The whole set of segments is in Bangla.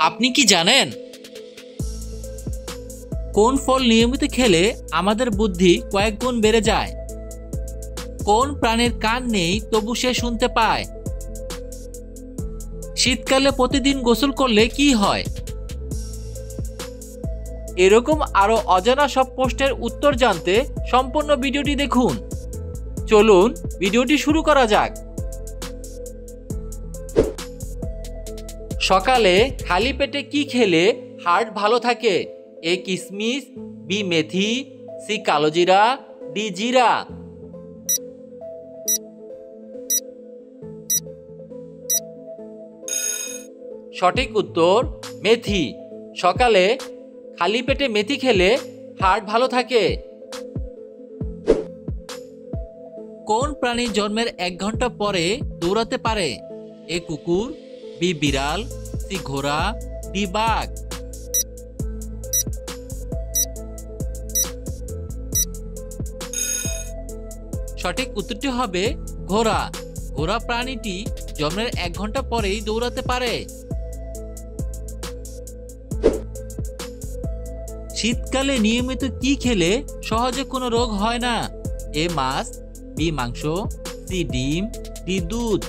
আপনি কি জানেন কোন ফল নিয়মিত খেলে আমাদের বুদ্ধি কয়েক গুণ বেড়ে যায়? কোন প্রাণীর কান নেই তবু সে শুনতে পায়? শীতকালে প্রতিদিন গোসল করলে কি হয়? এরকম আরো অজানা সব প্রশ্নের উত্তর জানতে সম্পূর্ণ ভিডিওটি দেখুন। চলুন ভিডিওটি শুরু করা যাক। সকালে খালি পেটে কি খেলে হার্ট ভালো থাকে? এ কিশমিশ, বি মেথি, সি কালোজিরা, ডি জিরা। সঠিক উত্তর মেথি। সকালে খালি পেটে মেথি খেলে হার্ট ভালো থাকে। কোন প্রাণী জন্মের 1 ঘন্টা পরে দৌড়াতে পারে? এ কুকুর, বি বিড়াল, সি ঘোড়া, ডি বাঘ। সঠিক উত্তরটি হবে ঘোড়া। ঘোড়া প্রাণীটি জন্মের 1 ঘন্টা পরেই দৌড়াতে পারে। শীতকালে নিয়মিত কি খেলে সহজে কোনো রোগ হয় না? এ মাছ, বি মাংস, সি ডিম, ডি দুধ।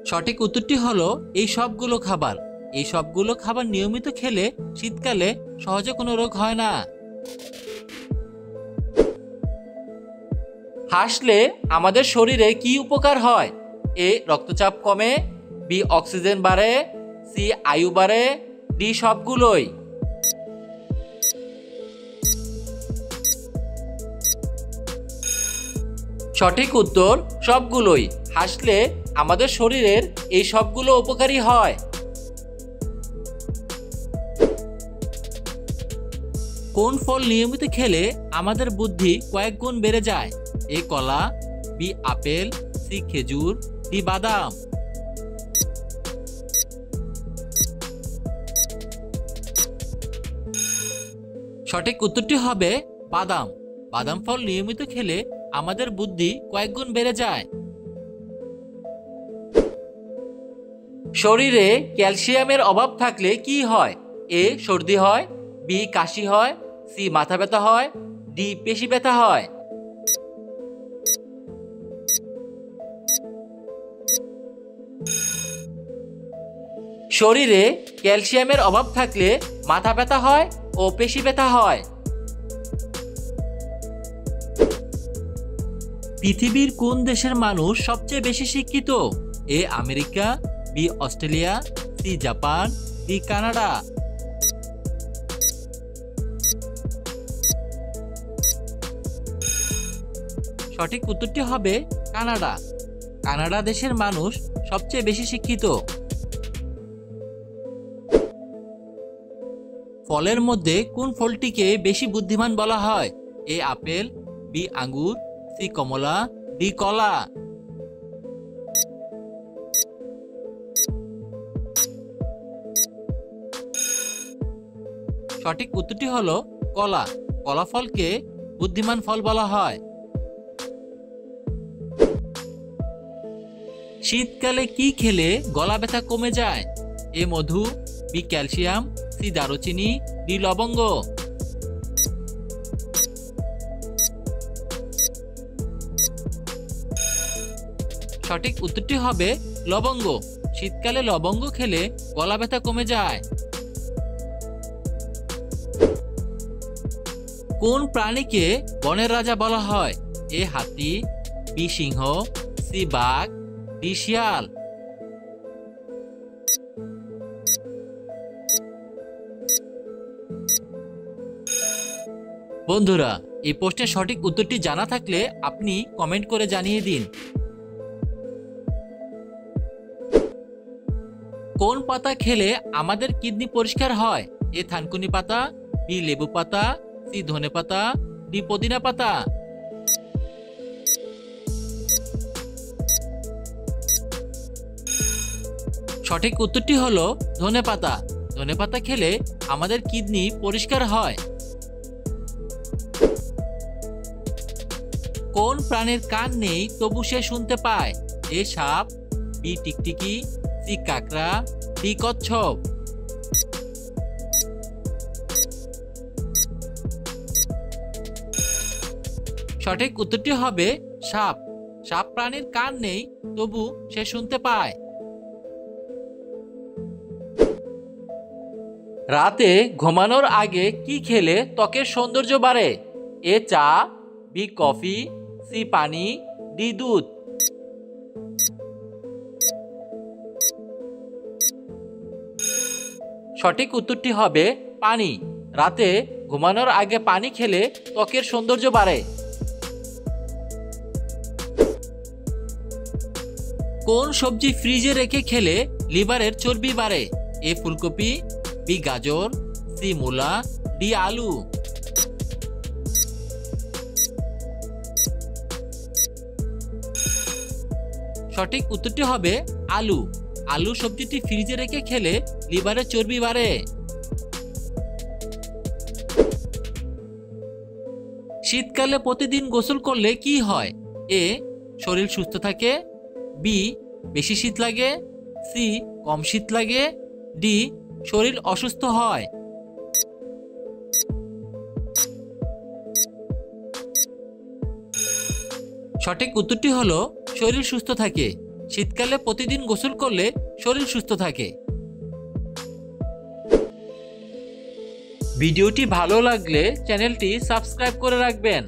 সঠিক উত্তরটি হলো এই সবগুলো খাবার। এই সবগুলো খাবার নিয়মিত খেলে শীতকালে সহজে কোনো রোগ হয় না। হাসলে আমাদের শরীরে কি উপকার হয়? এ রক্তচাপ কমে, বি অক্সিজেন বাড়ে, সি আয়ু বাড়ে, ডি সবগুলোই। সঠিক উত্তর সবগুলোই। হাসলে আমাদের শরীরের এই সবগুলো উপকারী হয়। কোন ফল নিয়মিত খেলে আমাদের বুদ্ধি কয়েক গুণ বেড়ে যায়? এ কলা, বি আপেল, সি খেজুর, ডি বাদাম। সঠিক উত্তরটি হবে বাদাম। বাদাম ফল নিয়মিত খেলে আমাদের বুদ্ধি কয়েক গুণ বেড়ে যায়। শরীরে ক্যালসিয়ামের অভাব থাকলে কি হয়? এ সর্দি হয়, বি কাশি হয়, সি মাথা ব্যথা হয়, ডি পেশি ব্যথা হয়। শরীরে ক্যালসিয়ামের অভাব থাকলে মাথা ব্যথা হয় ও পেশি ব্যথা হয়। পৃথিবীর কোন দেশের মানুষ সবচেয়ে বেশি শিক্ষিত? A America, B Australia, C Japan, D Canada. সঠিক উত্তরটি হবে কানাডা। কানাডা দেশের মানুষ সবচেয়ে বেশি শিক্ষিত। ফলের মধ্যে কোন ফলটিকে বেশি বুদ্ধিমান বলা হয়? এ আপেল, বি আঙ্গুর, সি কমলা, ডি কলা। সঠিক উত্তরটি হলো কলা। কলা ফলকে বুদ্ধিমান ফল বলা হয়। শীতকালে কি খেলে গলা ব্যথা কমে যায়? এ মধু, বি ক্যালসিয়াম, সি দারুচিনি, ডি লবঙ্গ। সঠিক উত্তরটি হবে লবঙ্গ। শীতকালে লবঙ্গ খেলে গলা ব্যথা কমে যায়। কোন প্রাণীকে বনের রাজা বলা হয়? এ হাতি, বি সিংহ, সি বাঘ, ডি শিয়াল। বন্ধুরা, এই প্রশ্নের সঠিক উত্তরটি জানা থাকলে আপনি কমেন্ট করে জানিয়ে দিন। কোন পাতা খেলে আমাদের কিডনি পরিষ্কার হয়? এ থানকুনি পাতা, বি লেবু পাতা, সি ধনে পাতা, ডি পুদিনা পাতা। সঠিক উত্তরটি হলো ধনে পাতা। ধনে পাতা খেলে আমাদের কিডনি পরিষ্কার হয়। কোন প্রাণীর কান নেই তবু সে শুনতে পায়? এ সাপ, বি টিকটিকি, সি কাকড়া, ডি কচ্ছপ। সঠিক উত্তরটি হবে সাপ। সাপ প্রাণীর কান নেই তবু সে শুনতে পায়। রাতে ঘুমানোর আগে কি খেলে ত্বকের সৌন্দর্য বাড়ে? এ চা, বি কফি, সি পানি, ডি দুধ। সঠিক উত্তরটি হবে পানি। রাতে ঘুমানোর আগে পানি খেলে ত্বকের সৌন্দর্য বাড়ে। কোন সবজি ফ্রিজে রেখে খেলে লিভারের চর্বি বাড়ে? এ ফুলকপি, বি গাজর, সি মূলা, ডি আলু। সঠিক উত্তরটি হবে আলু। আলু সবজিটি ফ্রিজে রেখে খেলে লিভারের চর্বি বাড়ে। শীতকালে প্রতিদিন গোসল করলে কি হয়? এ শরীর সুস্থ থাকে, বি বেশি শীত লাগে, সি কম শীত লাগে, ডি শরীর অসুস্থ হয়। সঠিক উত্তরটি হলো শরীর সুস্থ থাকে। শীতকালে প্রতিদিন গোসল করলে শরীর সুস্থ থাকে। ভিডিওটি ভালো লাগলে চ্যানেলটি সাবস্ক্রাইব করে রাখবেন।